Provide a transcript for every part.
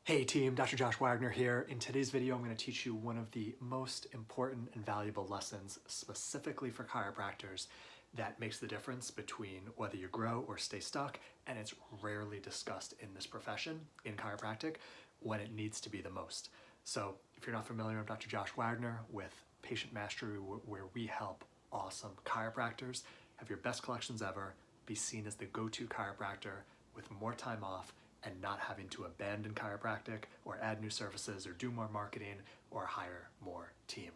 Hey team, Dr. Josh Wagner here. In today's video, I'm going to teach you one of the most important and valuable lessons specifically for chiropractors that makes the difference between whether you grow or stay stuck, and it's rarely discussed in this profession, in chiropractic, when it needs to be the most. So if you're not familiar with Dr. Josh Wagner with Patient Mastery, where we help awesome chiropractors have your best collections ever, be seen as the go-to chiropractor with more time off, and not having to abandon chiropractic or add new services or do more marketing or hire more team.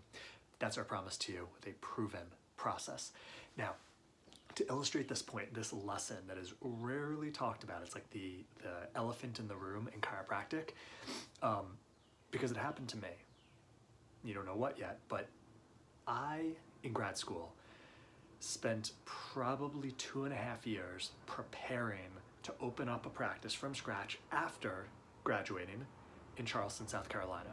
That's our promise to you with a proven process. Now, to illustrate this point, this lesson that is rarely talked about, it's like the elephant in the room in chiropractic, because it happened to me. You don't know what yet, but I, in grad school, spent probably 2.5 years preparing to open up a practice from scratch after graduating in Charleston, South Carolina.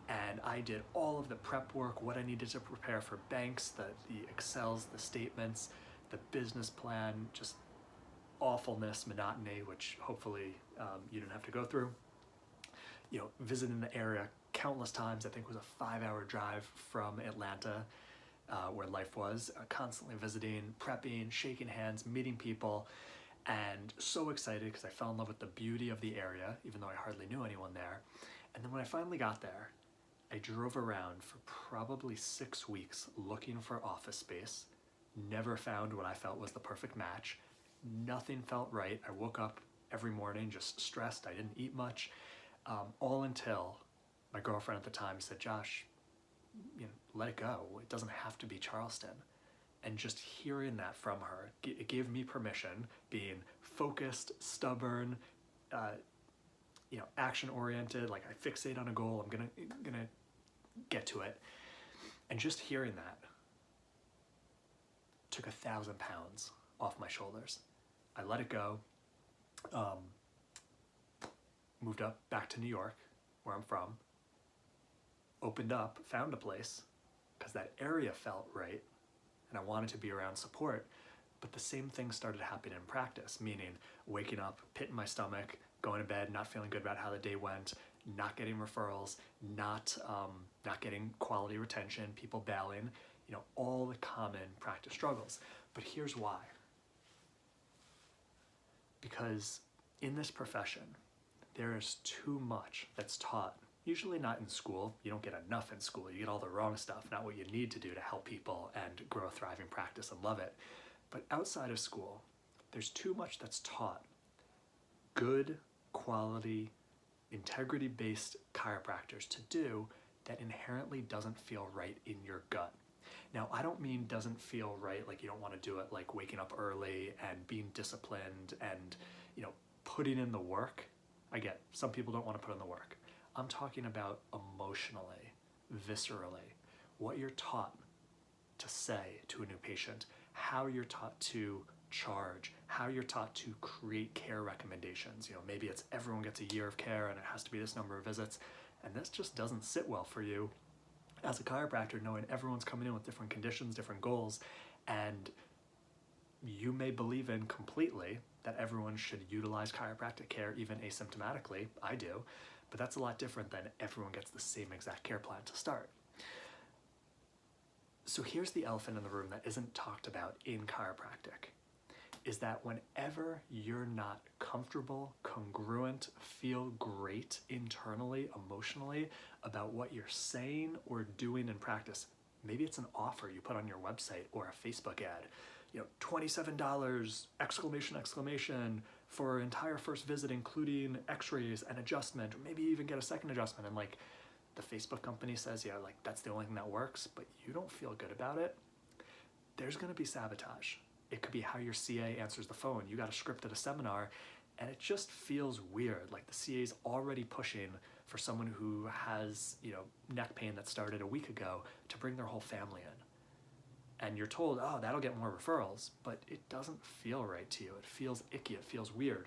And I did all of the prep work, what I needed to prepare for banks, the Excels, the statements, the business plan, just awfulness, monotony, which hopefully you didn't have to go through. You know, visiting the area countless times. I think it was a 5-hour drive from Atlanta, where life was, constantly visiting, prepping, shaking hands, meeting people, and so excited because I fell in love with the beauty of the area, even though I hardly knew anyone there. And then when I finally got there, I drove around for probably 6 weeks looking for office space, never found what I felt was the perfect match. Nothing felt right. I woke up every morning just stressed. I didn't eat much, all until my girlfriend at the time said, Josh, let it go. It doesn't have to be Charleston. And just hearing that from her, it gave me permission, being focused, stubborn, action-oriented, like I fixate on a goal, I'm gonna get to it. And just hearing that took 1,000 pounds off my shoulders. I let it go, moved up back to New York, where I'm from, opened up, found a place, because that area felt right, and I wanted to be around support, but the same thing started happening in practice, meaning waking up, pit in my stomach, going to bed, not feeling good about how the day went, not getting referrals, not getting quality retention, people bailing, all the common practice struggles. But here's why. Because in this profession, there is too much that's taught. Usually not in school. You don't get enough in school. You get all the wrong stuff, not what you need to do to help people and grow a thriving practice and love it. But outside of school, there's too much that's taught. Good, quality, integrity-based chiropractors to do that inherently doesn't feel right in your gut. Now, I don't mean doesn't feel right like you don't want to do it, like waking up early and being disciplined and, putting in the work. I get some people don't want to put in the work. I'm talking about emotionally, viscerally, what you're taught to say to a new patient, how you're taught to charge, how you're taught to create care recommendations. Maybe it's everyone gets a year of care and it has to be this number of visits, and this just doesn't sit well for you as a chiropractor, knowing everyone's coming in with different conditions, different goals, and you may believe in completely that everyone should utilize chiropractic care even asymptomatically. I do. But that's a lot different than everyone gets the same exact care plan to start. So here's the elephant in the room that isn't talked about in chiropractic, is that whenever you're not comfortable, congruent, feel great internally, emotionally about what you're saying or doing in practice, maybe it's an offer you put on your website or a Facebook ad, $27, exclamation, for entire first visit, including x-rays and adjustment, or maybe even get a second adjustment, and the Facebook company says, that's the only thing that works, but you don't feel good about it, there's gonna be sabotage. It could be how your CA answers the phone. You got a script at a seminar, and it just feels weird, like the CA's already pushing for someone who has, neck pain that started a week ago to bring their whole family in. And you're told, oh, that'll get more referrals, but it doesn't feel right to you. It feels icky, it feels weird.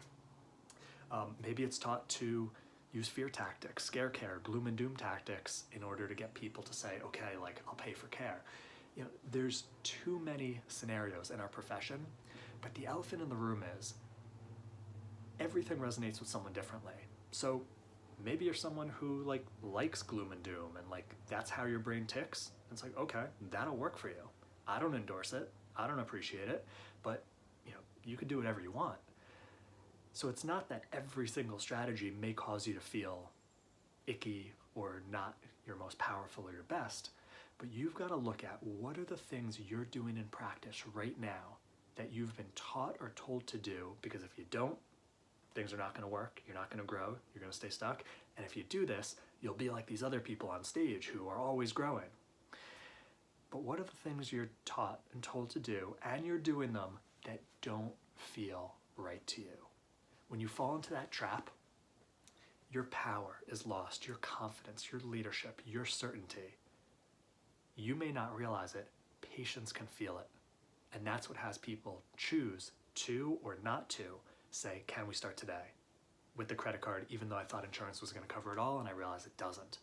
Maybe it's taught to use fear tactics, scare care, gloom and doom tactics in order to get people to say, okay, I'll pay for care. There's too many scenarios in our profession, but the elephant in the room is everything resonates with someone differently. So Maybe you're someone who like likes gloom and doom and like that's how your brain ticks. It's like, okay, that'll work for you. I don't endorse it. I don't appreciate it, but you know, you can do whatever you want. So it's not that every single strategy may cause you to feel icky or not your most powerful or your best, but you've got to look at what are the things you're doing in practice right now that you've been taught or told to do, because if you don't, things are not going to work, you're not going to grow, you're going to stay stuck, and if you do this, you'll be like these other people on stage who are always growing. But what are the things you're taught and told to do, and you're doing them, that don't feel right to you? When you fall into that trap, your power is lost, your confidence, your leadership, your certainty. You may not realize it, patients can feel it. And that's what has people choose to or not to say, can we start today? With the credit card, even though I thought insurance was going to cover it all and I realize it doesn't.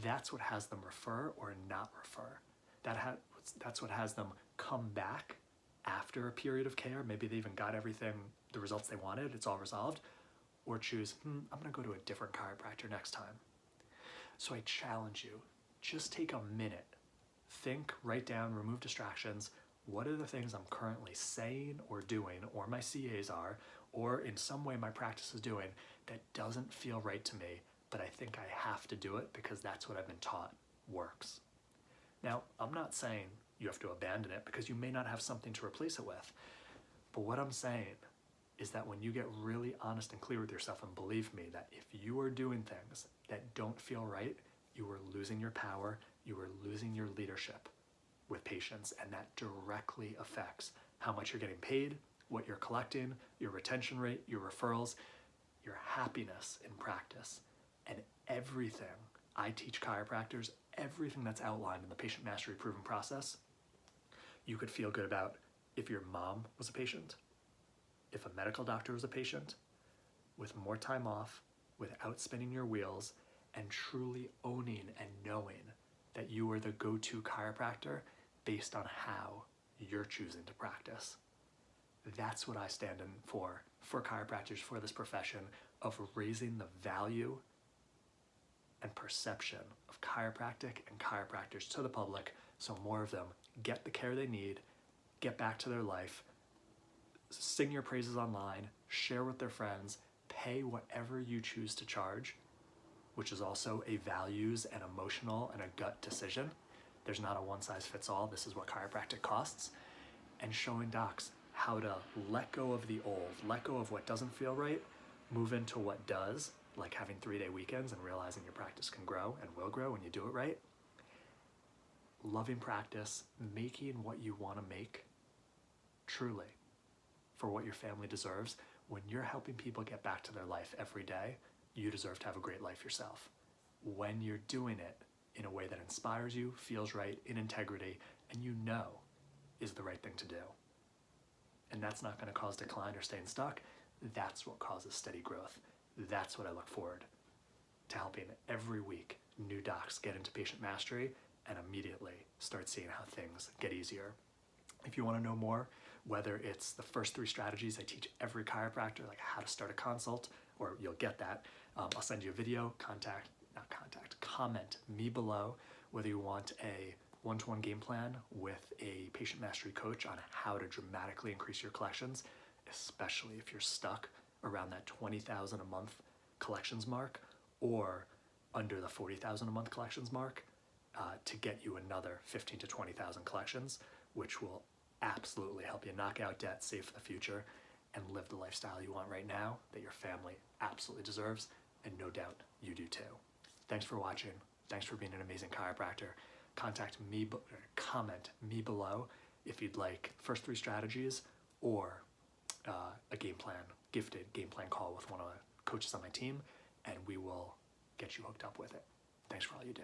That's what has them refer or not refer. That's what has them come back after a period of care. Maybe they even got everything, the results they wanted, it's all resolved. Or choose, I'm going to go to a different chiropractor next time. So I challenge you, just take a minute. Think, write down, remove distractions. What are the things I'm currently saying or doing, or my CAs are, or in some way my practice is doing that doesn't feel right to me, but I think I have to do it because that's what I've been taught works. Now, I'm not saying you have to abandon it because you may not have something to replace it with. But what I'm saying is that when you get really honest and clear with yourself, and believe me, that if you are doing things that don't feel right, you are losing your power, you are losing your leadership with patients, and that directly affects how much you're getting paid, what you're collecting, your retention rate, your referrals, your happiness in practice, and everything I teach chiropractors, everything that's outlined in the patient mastery proven process, you could feel good about if your mom was a patient, if a medical doctor was a patient, with more time off, without spinning your wheels, and truly owning and knowing that you are the go-to chiropractor based on how you're choosing to practice. That's what I stand in for chiropractors, for this profession, of raising the value and perception of chiropractic and chiropractors to the public, so more of them get the care they need, get back to their life, sing your praises online, share with their friends, pay whatever you choose to charge, which is also a values and emotional and a gut decision. There's not a one-size-fits-all, this is what chiropractic costs, and showing docs how to let go of the old, let go of what doesn't feel right, move into what does, like having 3-day weekends and realizing your practice can grow and will grow when you do it right. Loving practice, making what you want to make, truly, for what your family deserves. When you're helping people get back to their life every day, you deserve to have a great life yourself. When you're doing it in a way that inspires you, feels right, in integrity, and you know is the right thing to do. And that's not going to cause decline or staying stuck. That's what causes steady growth. That's what I look forward to, helping every week new docs get into patient mastery and immediately start seeing how things get easier. If you want to know more, whether it's the first 3 strategies I teach every chiropractor, like how to start a consult, or you'll get that, I'll send you a video, comment me below whether you want a one-to-one game plan with a patient mastery coach on how to dramatically increase your collections, especially if you're stuck around that 20,000 a month collections mark or under the 40,000 a month collections mark, to get you another 15 to 20,000 collections, which will absolutely help you knock out debt, save for the future, and live the lifestyle you want right now that your family absolutely deserves, and no doubt you do too. Thanks for watching. Thanks for being an amazing chiropractor. Comment me below if you'd like first 3 strategies or a game plan, gifted game plan call with one of the coaches on my team, and we will get you hooked up with it. Thanks for all you do.